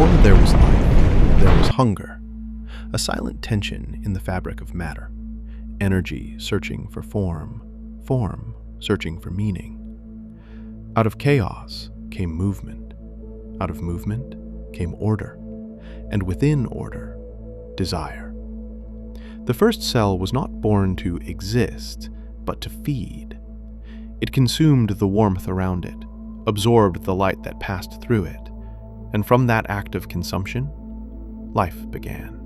Before there was life, there was hunger, a silent tension in the fabric of matter, energy searching for form, form searching for meaning. Out of chaos came movement, out of movement came order, and within order, desire. The first cell was not born to exist, but to feed. It consumed the warmth around it, absorbed the light that passed through it, and from that act of consumption, life began.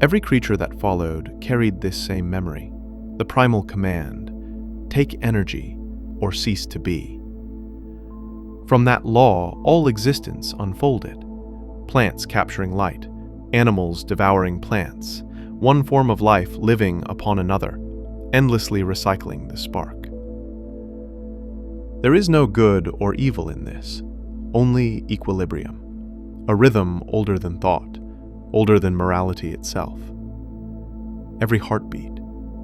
Every creature that followed carried this same memory, the primal command, take energy or cease to be. From that law, all existence unfolded, plants capturing light, animals devouring plants, one form of life living upon another, endlessly recycling the spark. There is no good or evil in this, only equilibrium, a rhythm older than thought, older than morality itself. Every heartbeat,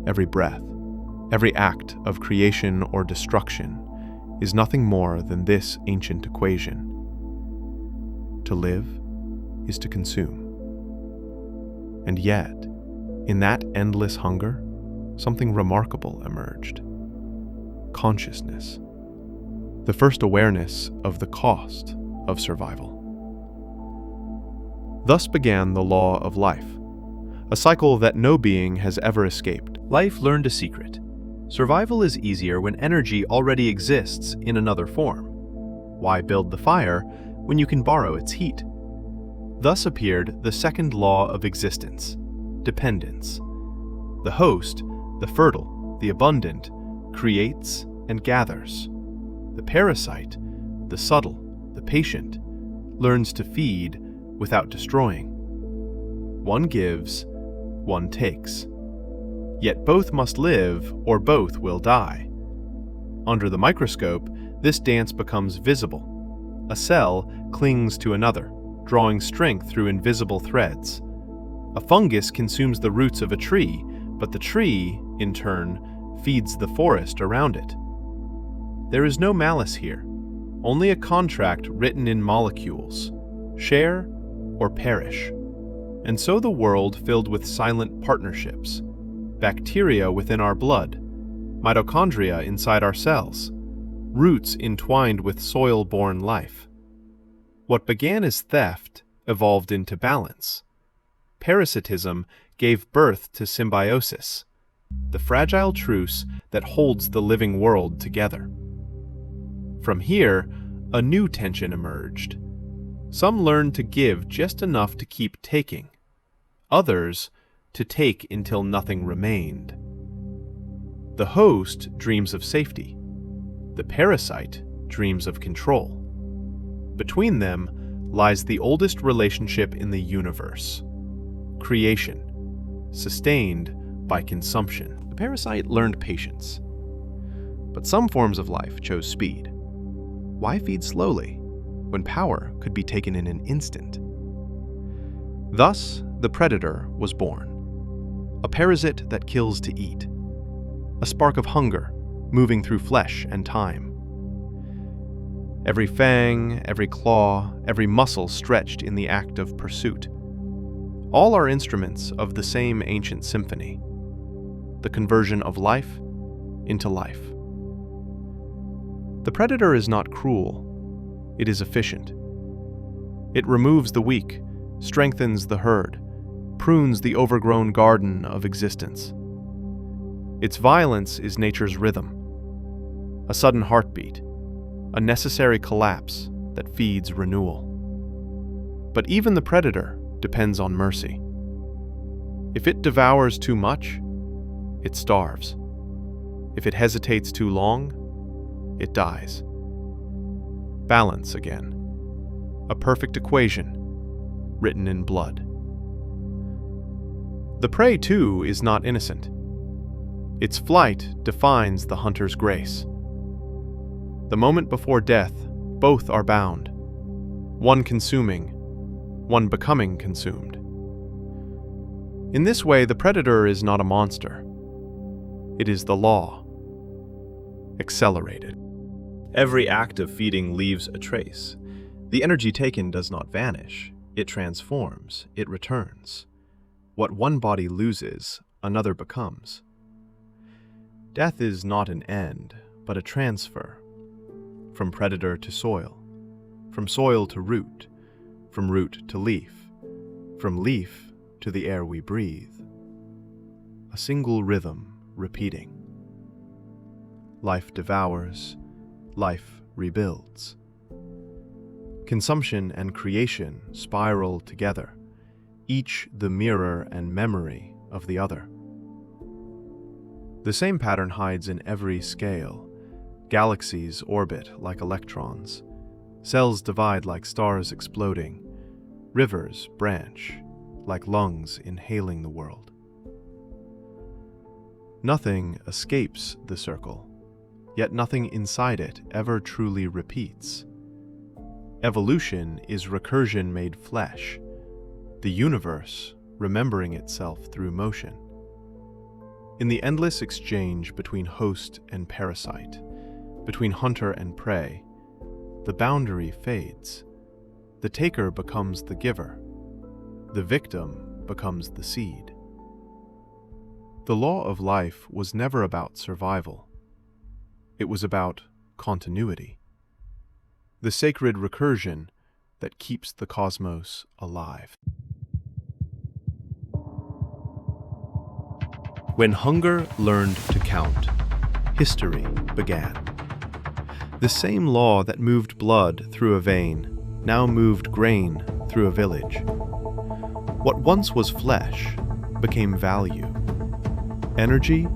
every breath, every act of creation or destruction is nothing more than this ancient equation. To live is to consume. And yet, in that endless hunger, something remarkable emerged. Consciousness. The first awareness of the cost of survival. Thus began the law of life, a cycle that no being has ever escaped. Life learned a secret. Survival is easier when energy already exists in another form. Why build the fire when you can borrow its heat? Thus appeared the second law of existence, dependence. The host, the fertile, the abundant, creates and gathers. The parasite, the subtle, the patient, learns to feed without destroying. One gives, one takes. Yet both must live or both will die. Under the microscope, this dance becomes visible. A cell clings to another, drawing strength through invisible threads. A fungus consumes the roots of a tree, but the tree, in turn, feeds the forest around it. There is no malice here, only a contract written in molecules, share or perish. And so the world filled with silent partnerships, bacteria within our blood, mitochondria inside our cells, roots entwined with soil-borne life. What began as theft evolved into balance. Parasitism gave birth to symbiosis, the fragile truce that holds the living world together. From here, a new tension emerged. Some learned to give just enough to keep taking. Others, to take until nothing remained. The host dreams of safety. The parasite dreams of control. Between them lies the oldest relationship in the universe: creation, sustained by consumption. The parasite learned patience. But some forms of life chose speed. Why feed slowly when power could be taken in an instant? Thus, the predator was born. A parasite that kills to eat. A spark of hunger moving through flesh and time. Every fang, every claw, every muscle stretched in the act of pursuit. All are instruments of the same ancient symphony, the conversion of life into life. The predator is not cruel, it is efficient. It removes the weak, strengthens the herd, prunes the overgrown garden of existence. Its violence is nature's rhythm, a sudden heartbeat, a necessary collapse that feeds renewal. But even the predator depends on mercy. If it devours too much, it starves. If it hesitates too long, it dies. Balance again. A perfect equation, written in blood. The prey, too, is not innocent. Its flight defines the hunter's grace. The moment before death, both are bound, one consuming, one becoming consumed. In this way, the predator is not a monster. It is the law, accelerated. Every act of feeding leaves a trace. The energy taken does not vanish, it transforms, it returns. What one body loses, another becomes. Death is not an end, but a transfer. From predator to soil, from soil to root, from root to leaf, from leaf to the air we breathe. A single rhythm repeating. Life devours, life rebuilds. Consumption and creation spiral together, each the mirror and memory of the other. The same pattern hides in every scale. Galaxies orbit like electrons. Cells divide like stars exploding. Rivers branch like lungs inhaling the world. Nothing escapes the circle, yet nothing inside it ever truly repeats. Evolution is recursion made flesh, the universe remembering itself through motion. In the endless exchange between host and parasite, between hunter and prey, the boundary fades. The taker becomes the giver. The victim becomes the seed. The law of life was never about survival. It was about continuity. The sacred recursion that keeps the cosmos alive. When hunger learned to count, history began. The same law that moved blood through a vein now moved grain through a village. What once was flesh became value. Energy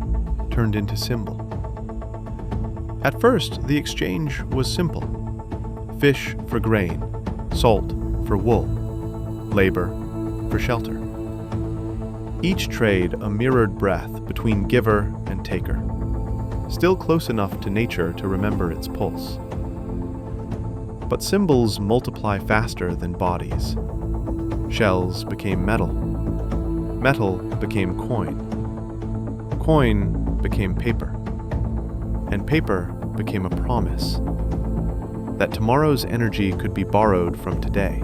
turned into symbol. At first, the exchange was simple. Fish for grain, salt for wool, labor for shelter. Each trade a mirrored breath between giver and taker, still close enough to nature to remember its pulse. But symbols multiply faster than bodies. Shells became metal. Metal became coin. Coin became paper. And paper became a promise that tomorrow's energy could be borrowed from today.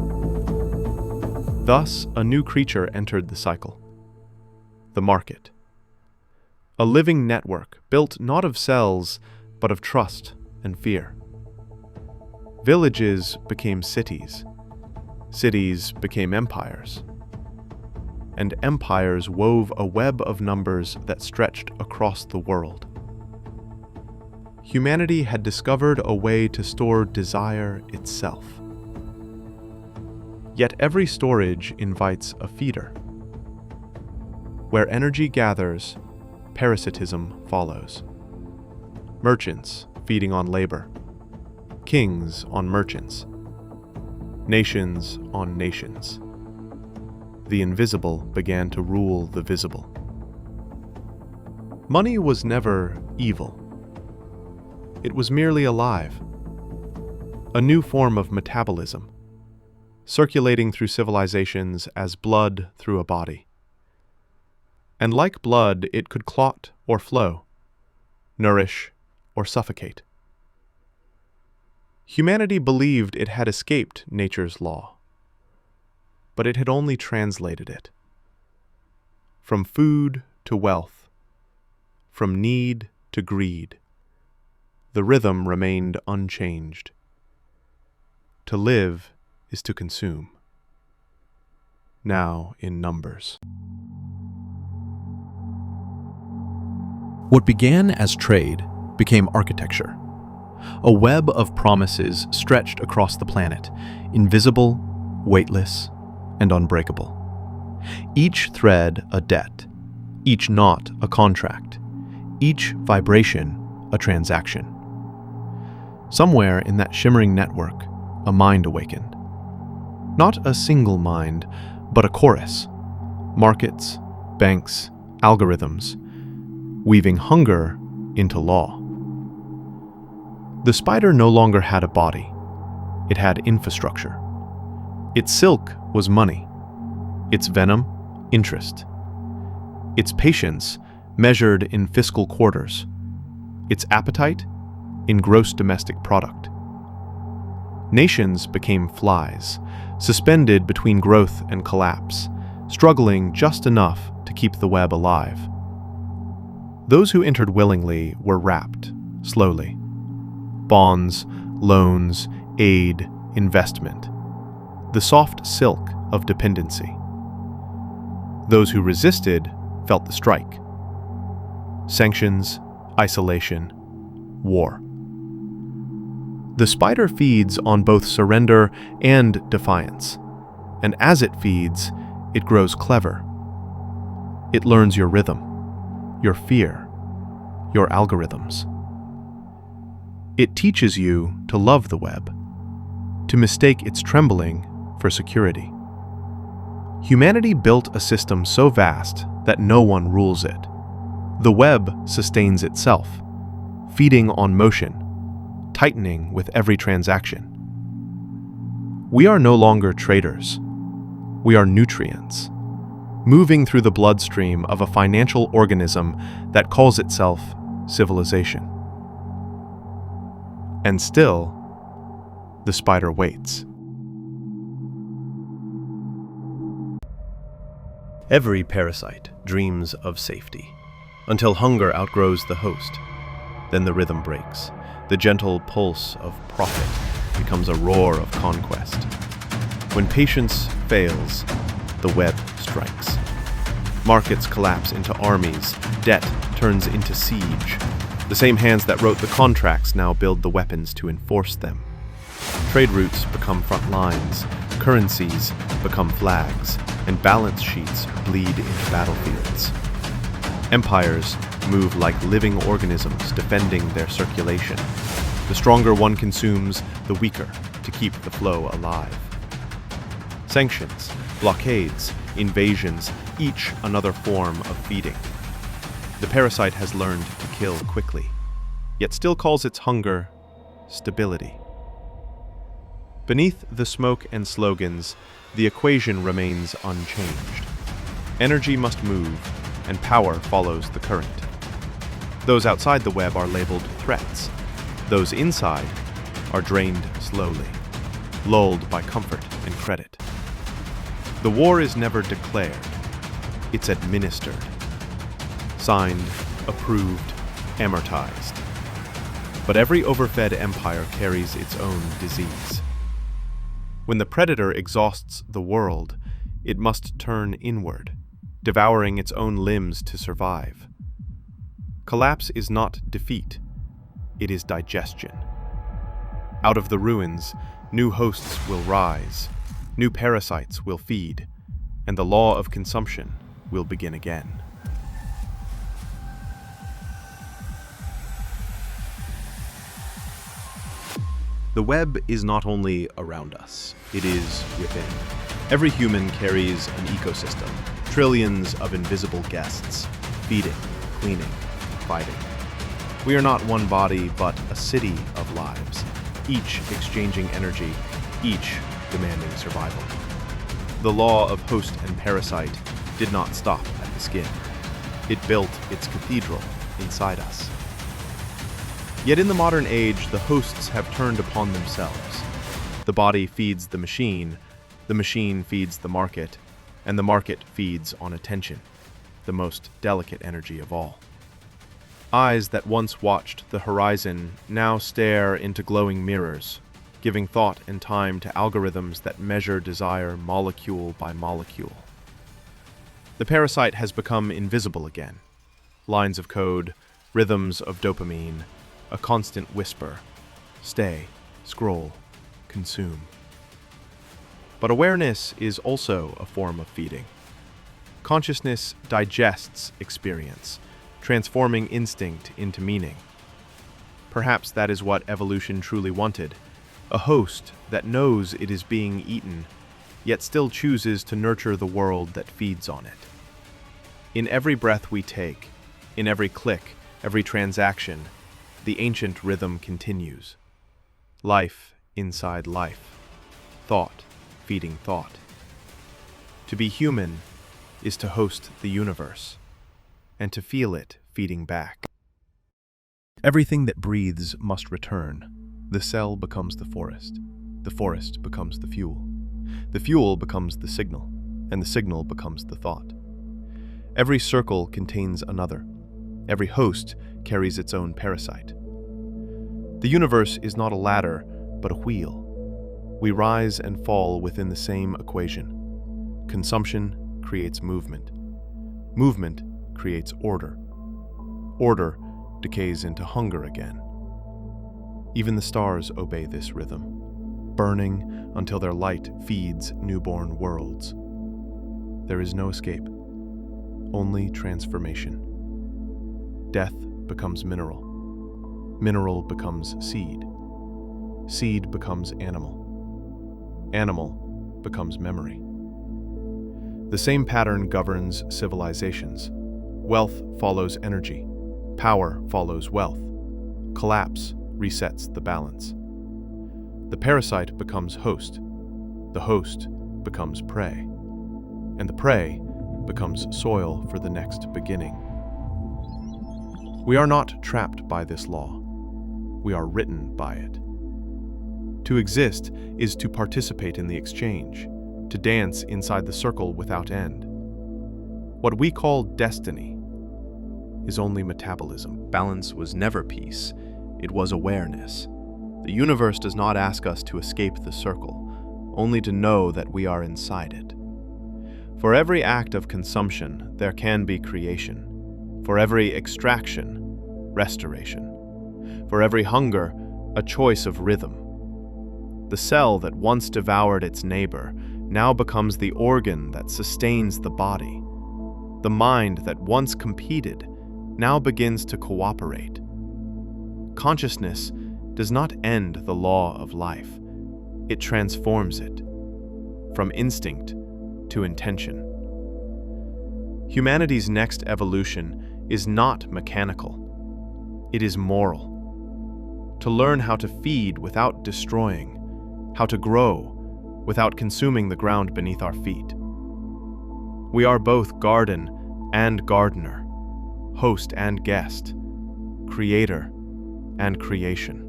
Thus, a new creature entered the cycle. The market. A living network built not of cells, but of trust and fear. Villages became cities. Cities became empires. And empires wove a web of numbers that stretched across the world. Humanity had discovered a way to store desire itself. Yet every storage invites a feeder. Where energy gathers, parasitism follows. Merchants feeding on labor. Kings on merchants. Nations on nations. The invisible began to rule the visible. Money was never evil. It was merely alive. A new form of metabolism, circulating through civilizations as blood through a body. And like blood, it could clot or flow, nourish or suffocate. Humanity believed it had escaped nature's law, but it had only translated it. From food to wealth, from need to greed, the rhythm remained unchanged. To live is to consume, now in numbers. What began as trade became architecture. A web of promises stretched across the planet, invisible, weightless, and unbreakable. Each thread a debt, each knot a contract, each vibration a transaction. Somewhere in that shimmering network, a mind awakened. Not a single mind, but a chorus. Markets, banks, algorithms, weaving hunger into law. The spider no longer had a body. It had infrastructure. Its silk was money. Its venom, interest. Its patience measured in fiscal quarters. Its appetite in gross domestic product. Nations became flies, suspended between growth and collapse, struggling just enough to keep the web alive. Those who entered willingly were wrapped, slowly. Bonds, loans, aid, investment. The soft silk of dependency. Those who resisted felt the strike. Sanctions, isolation, war. The spider feeds on both surrender and defiance, and as it feeds, it grows clever. It learns your rhythm, your fear, your algorithms. It teaches you to love the web, to mistake its trembling for security. Humanity built a system so vast that no one rules it. The web sustains itself, feeding on motion, tightening with every transaction. We are no longer traders. We are nutrients, moving through the bloodstream of a financial organism that calls itself civilization. And still, the spider waits. Every parasite dreams of safety, until hunger outgrows the host. Then the rhythm breaks. The gentle pulse of profit becomes a roar of conquest. When patience fails, the web strikes. Markets collapse into armies. Debt turns into siege. The same hands that wrote the contracts now build the weapons to enforce them. Trade routes become front lines. Currencies become flags. And balance sheets bleed into battlefields. Empires move like living organisms defending their circulation. The stronger one consumes, the weaker, to keep the flow alive. Sanctions, blockades, invasions, each another form of feeding. The parasite has learned to kill quickly, yet still calls its hunger stability. Beneath the smoke and slogans, the equation remains unchanged. Energy must move, and power follows the current. Those outside the web are labeled threats. Those inside are drained slowly, lulled by comfort and credit. The war is never declared. It's administered. Signed, approved, amortized. But every overfed empire carries its own disease. When the predator exhausts the world, it must turn inward, devouring its own limbs to survive. Collapse is not defeat, it is digestion. Out of the ruins, new hosts will rise, new parasites will feed, and the law of consumption will begin again. The web is not only around us, it is within. Every human carries an ecosystem, trillions of invisible guests, feeding, cleaning, fighting. We are not one body, but a city of lives, each exchanging energy, each demanding survival. The law of host and parasite did not stop at the skin. It built its cathedral inside us. Yet in the modern age, the hosts have turned upon themselves. The body feeds the machine feeds the market, and the market feeds on attention, the most delicate energy of all. Eyes that once watched the horizon now stare into glowing mirrors, giving thought and time to algorithms that measure desire molecule by molecule. The parasite has become invisible again. Lines of code, rhythms of dopamine, a constant whisper. Stay, scroll, consume. But awareness is also a form of feeding. Consciousness digests experience, transforming instinct into meaning. Perhaps that is what evolution truly wanted, a host that knows it is being eaten, yet still chooses to nurture the world that feeds on it. In every breath we take, in every click, every transaction, the ancient rhythm continues. Life inside life. Thought feeding thought. To be human is to host the universe, and to feel it feeding back. Everything that breathes must return. The cell becomes the forest. The forest becomes the fuel. The fuel becomes the signal, and the signal becomes the thought. Every circle contains another. Every host carries its own parasite. The universe is not a ladder, but a wheel. We rise and fall within the same equation. Consumption creates movement. Movement creates order. Order decays into hunger again. Even the stars obey this rhythm, burning until their light feeds newborn worlds. There is no escape, only transformation. Death becomes mineral. Mineral becomes seed. Seed becomes animal. Animal becomes memory. The same pattern governs civilizations. Wealth follows energy. Power follows wealth. Collapse resets the balance. The parasite becomes host. The host becomes prey. And the prey becomes soil for the next beginning. We are not trapped by this law. We are written by it. To exist is to participate in the exchange, to dance inside the circle without end. What we call destiny is only metabolism. Balance was never peace, it was awareness. The universe does not ask us to escape the circle, only to know that we are inside it. For every act of consumption, there can be creation. For every extraction, restoration. For every hunger, a choice of rhythm. The cell that once devoured its neighbor now becomes the organ that sustains the body. The mind that once competed now begins to cooperate. Consciousness does not end the law of life. It transforms it, from instinct to intention. Humanity's next evolution is not mechanical. It is moral. To learn how to feed without destroying, how to grow without consuming the ground beneath our feet. We are both garden and gardener, host and guest, creator and creation.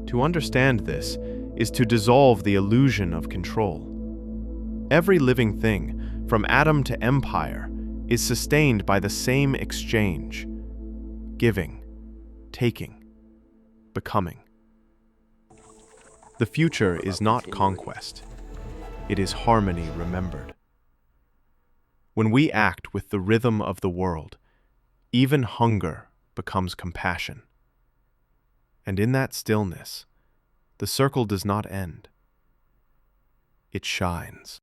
To understand this is to dissolve the illusion of control. Every living thing, from atom to empire, is sustained by the same exchange: giving, taking, becoming. The future is not conquest. It is harmony remembered. When we act with the rhythm of the world, even hunger becomes compassion. And in that stillness, the circle does not end. It shines.